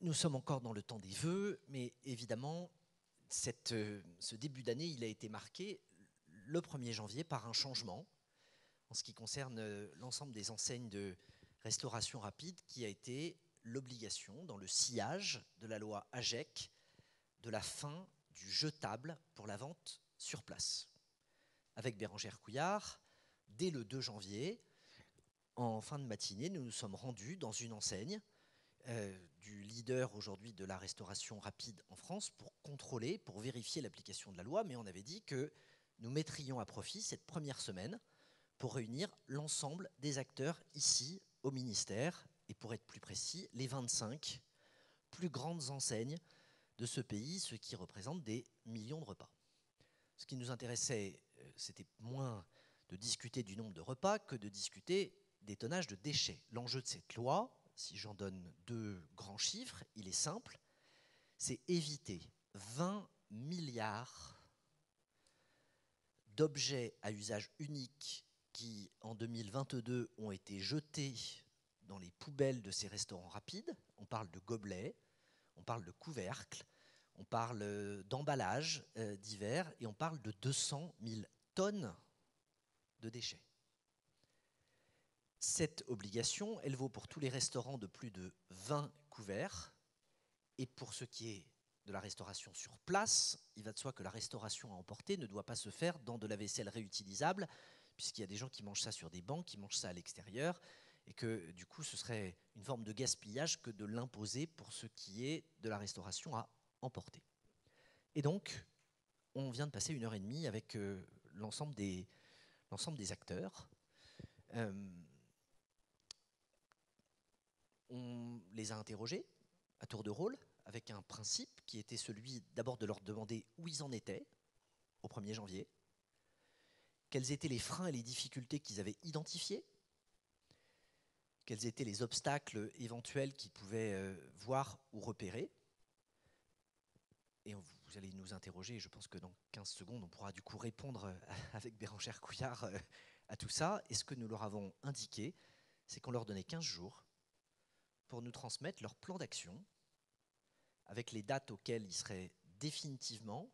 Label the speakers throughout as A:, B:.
A: Nous sommes encore dans le temps des vœux, mais évidemment, ce début d'année, il a été marqué le 1er janvier par un changement en ce qui concerne l'ensemble des enseignes de restauration rapide, qui a été l'obligation, dans le sillage de la loi AGEC, de la fin du jetable pour la vente sur place. Avec Bérangère Couillard, dès le 2 janvier, en fin de matinée, nous nous sommes rendus dans une enseigne du leader aujourd'hui de la restauration rapide en France pour contrôler, pour vérifier l'application de la loi, mais on avait dit que nous mettrions à profit cette première semaine pour réunir l'ensemble des acteurs ici au ministère, et pour être plus précis, les 25 plus grandes enseignes de ce pays, ce qui représente des millions de repas. Ce qui nous intéressait, c'était moins de discuter du nombre de repas que de discuter des tonnages de déchets. L'enjeu de cette loi, si j'en donne 2 grands chiffres, il est simple, c'est éviter 20 milliards d'objets à usage unique qui, en 2022, ont été jetés dans les poubelles de ces restaurants rapides. On parle de gobelets, on parle de couvercles, on parle d'emballages divers, et on parle de 200 000 tonnes de déchets. Cette obligation, elle vaut pour tous les restaurants de plus de 20 couverts, et pour ce qui est de la restauration sur place, il va de soi que la restauration à emporter ne doit pas se faire dans de la vaisselle réutilisable, puisqu'il y a des gens qui mangent ça sur des bancs, qui mangent ça à l'extérieur, et que du coup ce serait une forme de gaspillage que de l'imposer pour ce qui est de la restauration à emporter. Et donc, on vient de passer 1h30 avec l'ensemble des acteurs. On les a interrogés à tour de rôle, avec un principe qui était celui d'abord de leur demander où ils en étaient au 1er janvier, quels étaient les freins et les difficultés qu'ils avaient identifiés, quels étaient les obstacles éventuels qu'ils pouvaient voir ou repérer. Et vous allez nous interroger, et je pense que dans 15 secondes, on pourra du coup répondre avec Bérangère Couillard à tout ça. Et ce que nous leur avons indiqué, c'est qu'on leur donnait 15 jours pour nous transmettre leur plan d'action avec les dates auxquelles ils seraient définitivement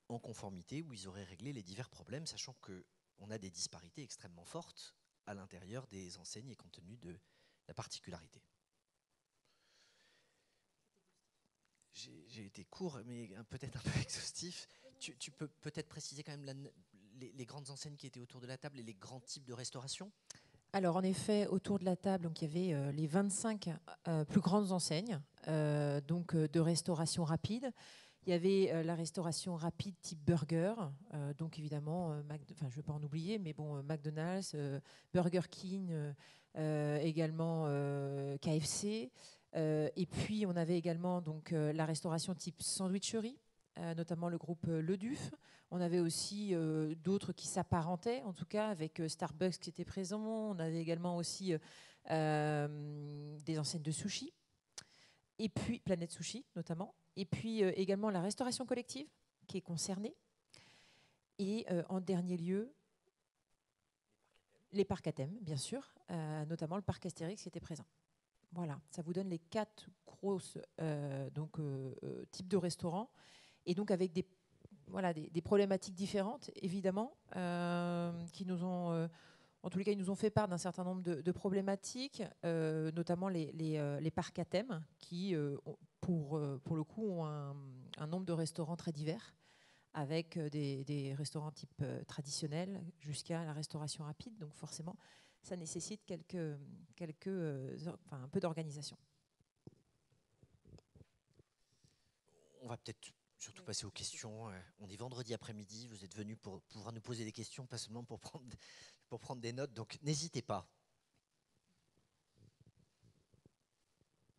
A: en conformité, où ils auraient réglé les divers problèmes, sachant qu'on a des disparités extrêmement fortes à l'intérieur des enseignes et compte tenu de la particularité. J'ai été court, mais peut-être un peu exhaustif. Tu peux peut-être préciser quand même les grandes enseignes qui étaient autour de la table et les grands types de restauration ?
B: Alors, en effet, autour de la table, donc, il y avait les 25 plus grandes enseignes de restauration rapide. Il y avait la restauration rapide type burger, donc évidemment, je ne vais pas en oublier, mais bon, McDonald's, Burger King, également KFC. Et puis, on avait également donc, la restauration type sandwicherie, notamment le groupe Le Duf. On avait aussi d'autres qui s'apparentaient, en tout cas, avec Starbucks qui était présent. On avait également aussi des enseignes de sushi, et puis Planète Sushi notamment. Et puis également la restauration collective qui est concernée. Et en dernier lieu, les parcs à thème, bien sûr, notamment le parc Astérix qui était présent. Voilà, ça vous donne les 4 grosses types de restaurants, et donc avec des problématiques différentes, évidemment, qui nous ont, en tous les cas, ils nous ont fait part d'un certain nombre de problématiques, notamment les parcs à thème, qui, pour le coup, ont un nombre de restaurants très divers, avec des restaurants type traditionnels jusqu'à la restauration rapide. Donc forcément, ça nécessite un peu d'organisation.
A: On va peut-être surtout passer aux questions. On est vendredi après-midi, vous êtes venus pour pouvoir nous poser des questions, pas seulement pour prendre des notes, donc n'hésitez pas.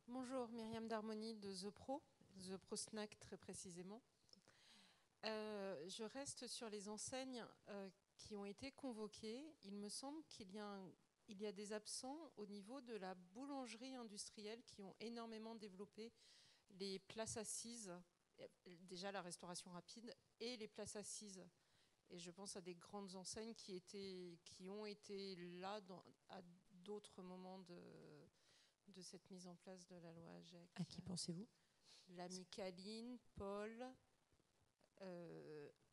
C: Bonjour, Myriam Darmoni de The Pro Snack très précisément. Je reste sur les enseignes qui ont été convoquées. Il me semble qu'il y a des absents au niveau de la boulangerie industrielle qui ont énormément développé les places assises, déjà la restauration rapide et les places assises. Et je pense à des grandes enseignes qui ont été là à d'autres moments de cette mise en place de la loi AGEC.
B: À qui pensez-vous?
C: L'ami Caline, Paul,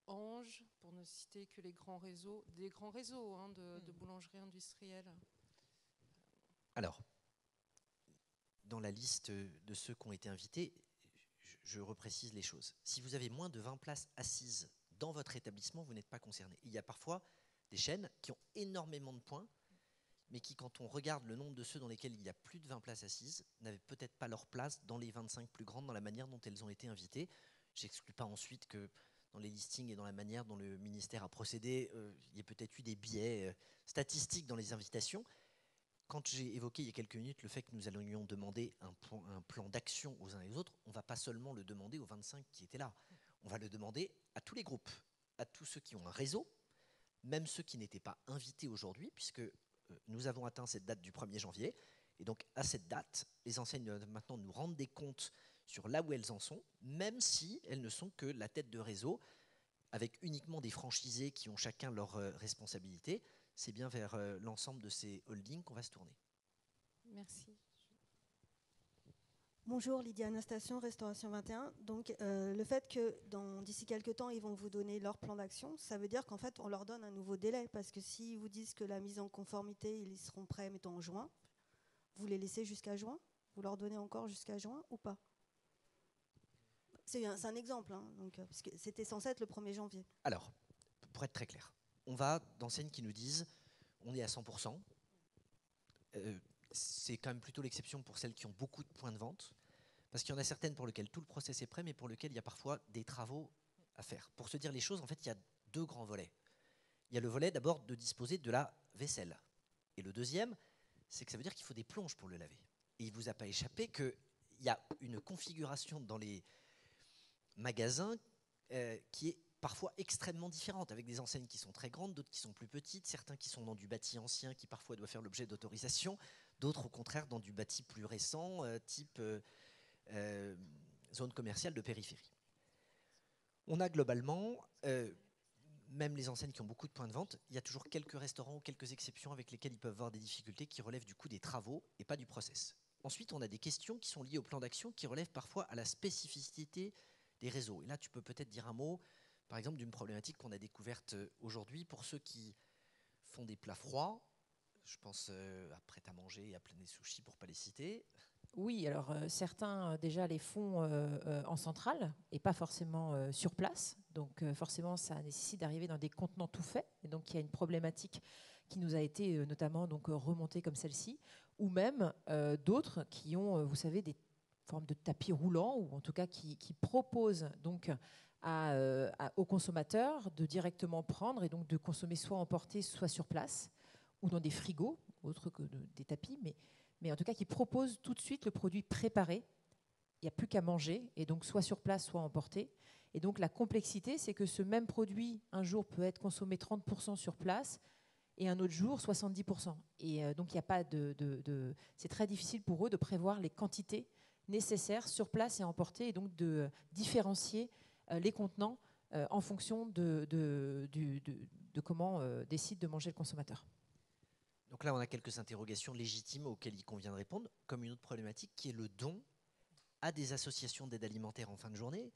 C: Ange, pour ne citer que les grands réseaux, des grands réseaux hein, de boulangeries industrielles.
A: Alors, dans la liste de ceux qui ont été invités, je reprécise les choses. Si vous avez moins de 20 places assises dans votre établissement, vous n'êtes pas concerné. Il y a parfois des chaînes qui ont énormément de points, mais qui, quand on regarde le nombre de ceux dans lesquels il y a plus de 20 places assises, n'avaient peut-être pas leur place dans les 25 plus grandes, dans la manière dont elles ont été invitées. Je n'exclus pas ensuite que dans les listings et dans la manière dont le ministère a procédé, il y a peut-être eu des biais statistiques dans les invitations. Quand j'ai évoqué il y a quelques minutes le fait que nous allions demander un plan d'action aux uns et aux autres, on ne va pas seulement le demander aux 25 qui étaient là, on va le demander à tous les groupes, à tous ceux qui ont un réseau, même ceux qui n'étaient pas invités aujourd'hui, puisque nous avons atteint cette date du 1er janvier. Et donc, à cette date, les enseignes doivent maintenant nous rendre des comptes sur là où elles en sont, même si elles ne sont que la tête de réseau, avec uniquement des franchisés qui ont chacun leur responsabilité. C'est bien vers l'ensemble de ces holdings qu'on va se tourner.
C: Merci.
D: Bonjour, Lydia Anastation, Restauration 21. Donc, le fait que d'ici quelques temps, ils vont vous donner leur plan d'action, ça veut dire qu'en fait, on leur donne un nouveau délai. Parce que s'ils vous disent que la mise en conformité, ils seront prêts, mettons, en juin, vous les laissez jusqu'à juin? Vous leur donnez encore jusqu'à juin ou pas? C'est un exemple, hein, donc, parce que c'était censé être le 1er janvier.
A: Alors, pour être très clair, on va d'enseignes qui nous disent on est à 100%. C'est quand même plutôt l'exception pour celles qui ont beaucoup de points de vente, parce qu'il y en a certaines pour lesquelles tout le process est prêt, mais pour lesquelles il y a parfois des travaux à faire. Pour se dire les choses, en fait, il y a deux grands volets. Il y a le volet d'abord de disposer de la vaisselle. Et le deuxième, c'est que ça veut dire qu'il faut des plonges pour le laver. Et il ne vous a pas échappé qu'il y a une configuration dans les magasins qui est parfois extrêmement différente, avec des enseignes qui sont très grandes, d'autres qui sont plus petites, certains qui sont dans du bâti ancien qui parfois doit faire l'objet d'autorisation, d'autres au contraire dans du bâti plus récent, type zone commerciale de périphérie. On a globalement, même les enseignes qui ont beaucoup de points de vente, il y a toujours quelques restaurants ou quelques exceptions avec lesquels ils peuvent avoir des difficultés qui relèvent du coup des travaux et pas du process. Ensuite, on a des questions qui sont liées au plan d'action qui relèvent parfois à la spécificité des réseaux. Et là, tu peux peut-être dire un mot, par exemple, d'une problématique qu'on a découverte aujourd'hui pour ceux qui font des plats froids. Je pense à prêt-à-manger et à Planet Sushi pour ne pas les citer.
B: Oui, alors certains déjà les font en centrale et pas forcément sur place. Donc forcément, ça nécessite d'arriver dans des contenants tout faits. Et donc il y a une problématique qui nous a été notamment donc, remontée comme celle-ci, ou même d'autres qui ont, vous savez, des formes de tapis roulants, ou en tout cas qui proposent donc aux consommateurs de directement prendre et donc de consommer soit emporté, soit sur place, ou dans des frigos, autres que des tapis, mais en tout cas qui propose tout de suite le produit préparé. Il n'y a plus qu'à manger, et donc soit sur place, soit emporté. Et donc la complexité, c'est que ce même produit, un jour, peut être consommé 30% sur place, et un autre jour, 70%. Et donc il n'y a pas c'est très difficile pour eux de prévoir les quantités nécessaires sur place et emportées, et donc de différencier les contenants en fonction de comment décide de manger le consommateur.
A: Donc là, on a quelques interrogations légitimes auxquelles il convient de répondre, comme une autre problématique qui est le don à des associations d'aide alimentaire en fin de journée,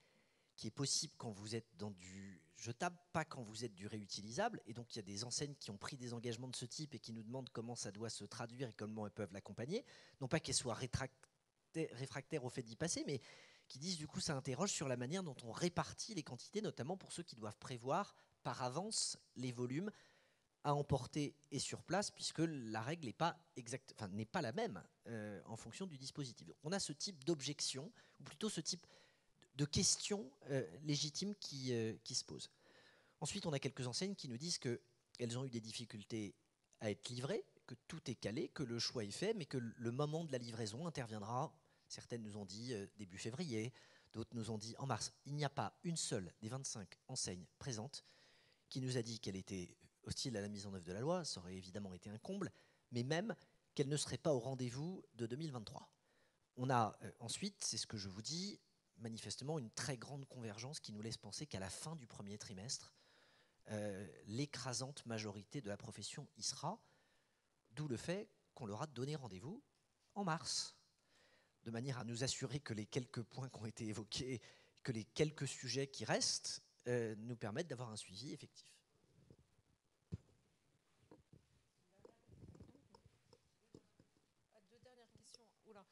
A: qui est possible quand vous êtes dans du jetable, pas quand vous êtes du réutilisable. Et donc, il y a des enseignes qui ont pris des engagements de ce type et qui nous demandent comment ça doit se traduire et comment elles peuvent l'accompagner. Non pas qu'elles soient réfractaires au fait d'y passer, mais qui disent du coup, ça interroge sur la manière dont on répartit les quantités, notamment pour ceux qui doivent prévoir par avance les volumes à emporter et sur place, puisque la règle n'est pas la même en fonction du dispositif. Donc, on a ce type d'objection, ou plutôt ce type de questions légitimes qui se posent. Ensuite, on a quelques enseignes qui nous disent qu'elles ont eu des difficultés à être livrées, que tout est calé, que le choix est fait, mais que le moment de la livraison interviendra. Certaines nous ont dit début février, d'autres nous ont dit en mars. Il n'y a pas une seule des 25 enseignes présentes qui nous a dit qu'elle était hostile à la mise en œuvre de la loi. Ça aurait évidemment été un comble, mais même qu'elle ne serait pas au rendez-vous de 2023. On a ensuite, c'est ce que je vous dis, manifestement une très grande convergence qui nous laisse penser qu'à la fin du premier trimestre, l'écrasante majorité de la profession y sera, d'où le fait qu'on leur a donné rendez-vous en mars, de manière à nous assurer que les quelques points qui ont été évoqués, que les quelques sujets qui restent, nous permettent d'avoir un suivi effectif.
C: Deux dernières questions. Oula.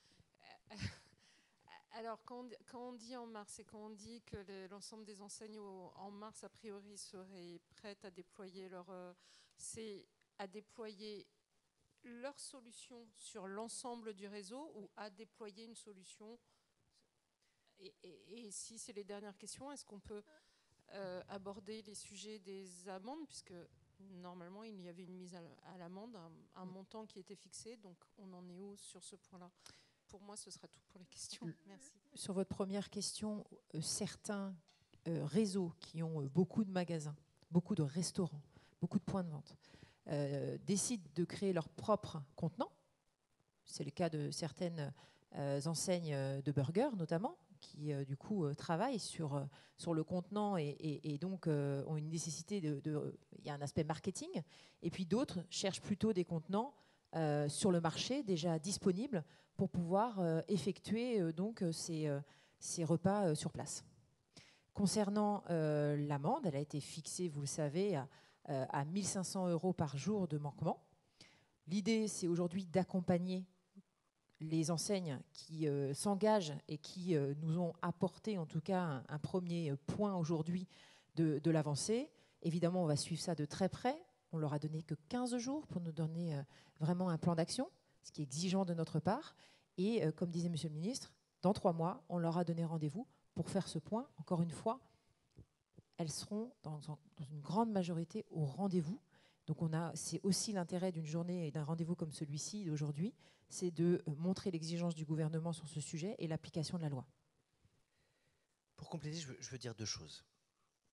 C: Alors, quand on dit en mars et quand on dit que l'ensemble des enseignes en mars, a priori, seraient prêtes à déployer leur solution sur l'ensemble du réseau ou à déployer une solution. Et si c'est les dernières questions, est-ce qu'on peut aborder les sujets des amendes, puisque normalement il y avait une mise à l'amende, un montant qui était fixé, donc on en est où sur ce point-là? Pour moi, ce sera tout pour les questions. Merci.
B: Sur votre première question, certains réseaux qui ont beaucoup de magasins, beaucoup de restaurants, beaucoup de points de vente, décident de créer leur propre contenant. C'est le cas de certaines enseignes de burgers notamment, qui du coup travaillent sur le contenant et donc ont une nécessité il y a un aspect marketing. Et puis d'autres cherchent plutôt des contenants sur le marché déjà disponibles pour pouvoir effectuer donc ces repas sur place. Concernant l'amende, elle a été fixée, vous le savez, à 1 500 € par jour de manquement. L'idée, c'est aujourd'hui d'accompagner les enseignes qui s'engagent et qui nous ont apporté en tout cas un premier point aujourd'hui de l'avancée. Évidemment, on va suivre ça de très près. On leur a donné que 15 jours pour nous donner vraiment un plan d'action, ce qui est exigeant de notre part. Et comme disait Monsieur le Ministre, dans 3 mois, on leur a donné rendez-vous pour faire ce point. Encore une fois, elles seront dans une grande majorité au rendez-vous. Donc c'est aussi l'intérêt d'une journée et d'un rendez-vous comme celui-ci d'aujourd'hui, c'est de montrer l'exigence du gouvernement sur ce sujet et l'application de la loi.
A: Pour compléter, je veux dire 2 choses.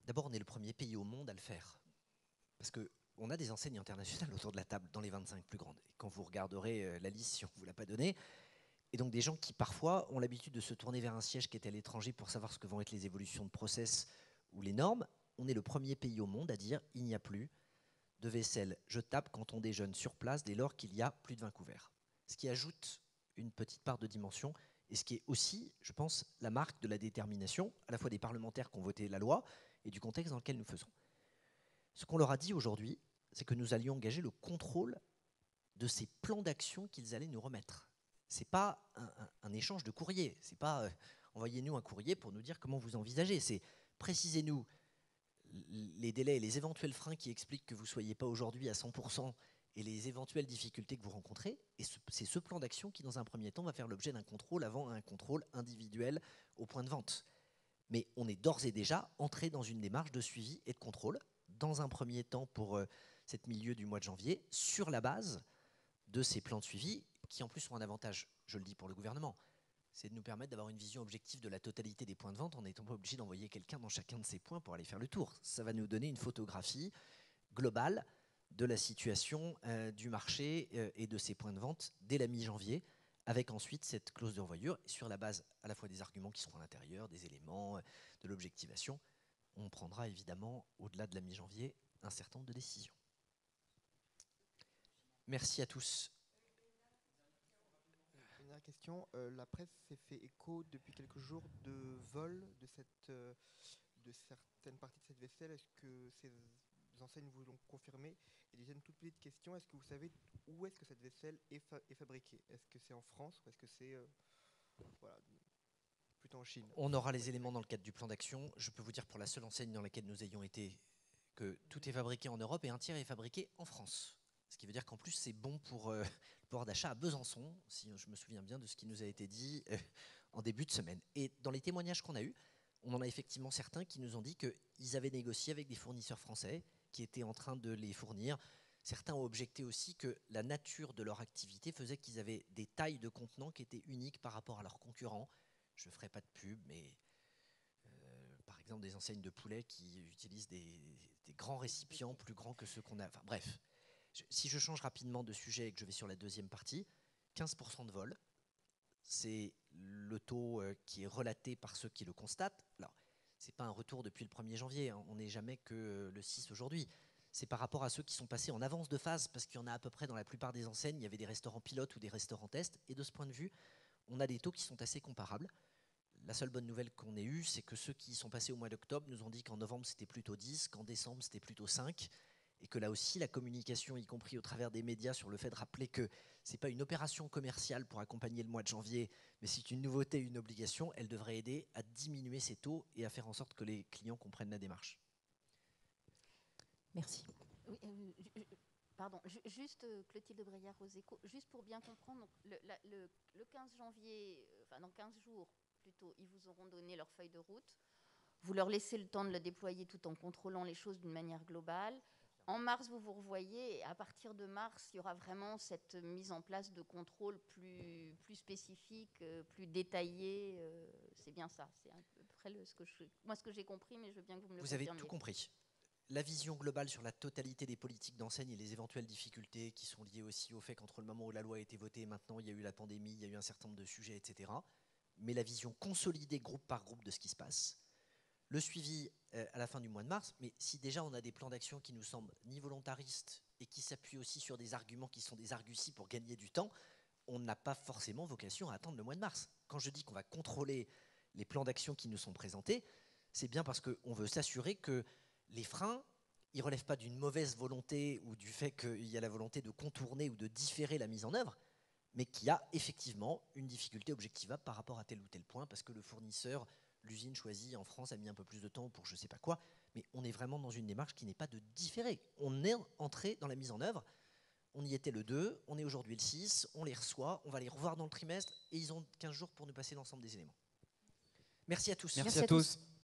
A: D'abord, on est le premier pays au monde à le faire. Parce qu'on a des enseignes internationales autour de la table, dans les 25 plus grandes. Et quand vous regarderez la liste, si on ne vous l'a pas donnée, et donc des gens qui parfois ont l'habitude de se tourner vers un siège qui est à l'étranger pour savoir ce que vont être les évolutions de process ou les normes, on est le premier pays au monde à dire il n'y a plus de vaisselle jetable quand on déjeune sur place dès lors qu'il y a plus de 20 couverts. Ce qui ajoute une petite part de dimension et ce qui est aussi, je pense, la marque de la détermination à la fois des parlementaires qui ont voté la loi et du contexte dans lequel nous faisons. Ce qu'on leur a dit aujourd'hui, c'est que nous allions engager le contrôle de ces plans d'action qu'ils allaient nous remettre. Ce n'est pas un échange de courrier, ce n'est pas envoyez-nous un courrier pour nous dire comment vous envisagez, c'est précisez-nous les délais et les éventuels freins qui expliquent que vous ne soyez pas aujourd'hui à 100% et les éventuelles difficultés que vous rencontrez. Et c'est ce plan d'action qui, dans un premier temps, va faire l'objet d'un contrôle avant un contrôle individuel au point de vente. Mais on est d'ores et déjà entré dans une démarche de suivi et de contrôle, dans un premier temps pour cette milieu du mois de janvier, sur la base de ces plans de suivi, qui en plus sont un avantage, je le dis pour le gouvernement, c'est de nous permettre d'avoir une vision objective de la totalité des points de vente en n'étant pas obligé d'envoyer quelqu'un dans chacun de ces points pour aller faire le tour. Ça va nous donner une photographie globale de la situation du marché et de ces points de vente dès la mi-janvier, avec ensuite cette clause de revoyure, sur la base à la fois des arguments qui seront à l'intérieur, des éléments, de l'objectivation. On prendra évidemment, au-delà de la mi-janvier, un certain nombre de décisions. Merci à tous.
E: Dernière question, la presse s'est fait écho depuis quelques jours de vol de certaines parties de cette vaisselle. Est-ce que ces enseignes vous l'ont confirmé? Et déjà une toute petite question, est-ce que vous savez où est-ce que cette vaisselle est fabriquée? Est-ce que c'est en France ou est-ce que c'est plutôt en Chine?
A: On aura les éléments dans le cadre du plan d'action. Je peux vous dire pour la seule enseigne dans laquelle nous ayons été que tout est fabriqué en Europe et un tiers est fabriqué en France. Ce qui veut dire qu'en plus, c'est bon pour le pouvoir d'achat à Besançon, si je me souviens bien de ce qui nous a été dit en début de semaine. Et dans les témoignages qu'on a eus, on en a effectivement certains qui nous ont dit qu'ils avaient négocié avec des fournisseurs français qui étaient en train de les fournir. Certains ont objecté aussi que la nature de leur activité faisait qu'ils avaient des tailles de contenants qui étaient uniques par rapport à leurs concurrents. Je ne ferai pas de pub, mais par exemple des enseignes de poulet qui utilisent des grands récipients plus grands que ceux qu'on a. Enfin bref. Si je change rapidement de sujet et que je vais sur la deuxième partie, 15% de vol, c'est le taux qui est relaté par ceux qui le constatent. Alors, ce n'est pas un retour depuis le 1er janvier, hein, on n'est jamais que le 6 aujourd'hui. c'est par rapport à ceux qui sont passés en avance de phase, parce qu'il y en a à peu près dans la plupart des enseignes, il y avait des restaurants pilotes ou des restaurants tests, et de ce point de vue, on a des taux qui sont assez comparables. La seule bonne nouvelle qu'on ait eue, c'est que ceux qui sont passés au mois d'octobre nous ont dit qu'en novembre c'était plutôt 10, qu'en décembre c'était plutôt 5, et que là aussi la communication, y compris au travers des médias, sur le fait de rappeler que ce n'est pas une opération commerciale pour accompagner le mois de janvier, mais c'est une nouveauté, une obligation, elle devrait aider à diminuer ces taux et à faire en sorte que les clients comprennent la démarche.
B: Merci.
F: Oui, pardon, juste Clotilde Breillard aux Échos, juste pour bien comprendre, donc, le 15 janvier, enfin dans 15 jours plutôt, ils vous auront donné leur feuille de route. Vous leur laissez le temps de le déployer tout en contrôlant les choses d'une manière globale. En mars, vous vous revoyez, et à partir de mars, il y aura vraiment cette mise en place de contrôle plus spécifique, plus détaillé. C'est bien ça, c'est à peu près ce que j'ai compris, mais je veux bien que vous me le confirmiez.
A: Vous avez tout compris. La vision globale sur la totalité des politiques d'enseigne et les éventuelles difficultés qui sont liées aussi au fait qu'entre le moment où la loi a été votée et maintenant, il y a eu la pandémie, il y a eu un certain nombre de sujets, etc. Mais la vision consolidée groupe par groupe de ce qui se passe. Le suivi à la fin du mois de mars, mais si déjà on a des plans d'action qui nous semblent ni volontaristes et qui s'appuient aussi sur des arguments qui sont des arguties pour gagner du temps, on n'a pas forcément vocation à attendre le mois de mars. Quand je dis qu'on va contrôler les plans d'action qui nous sont présentés, c'est bien parce qu'on veut s'assurer que les freins, ils ne relèvent pas d'une mauvaise volonté ou du fait qu'il y a la volonté de contourner ou de différer la mise en œuvre, mais qu'il y a effectivement une difficulté objectivable par rapport à tel ou tel point, parce que le fournisseur, l'usine choisie en France a mis un peu plus de temps pour je ne sais pas quoi, mais on est vraiment dans une démarche qui n'est pas de différer. On est entré dans la mise en œuvre, on y était le 2, on est aujourd'hui le 6, on les reçoit, on va les revoir dans le trimestre, et ils ont 15 jours pour nous passer l'ensemble des éléments. Merci à tous.
G: Merci à tous.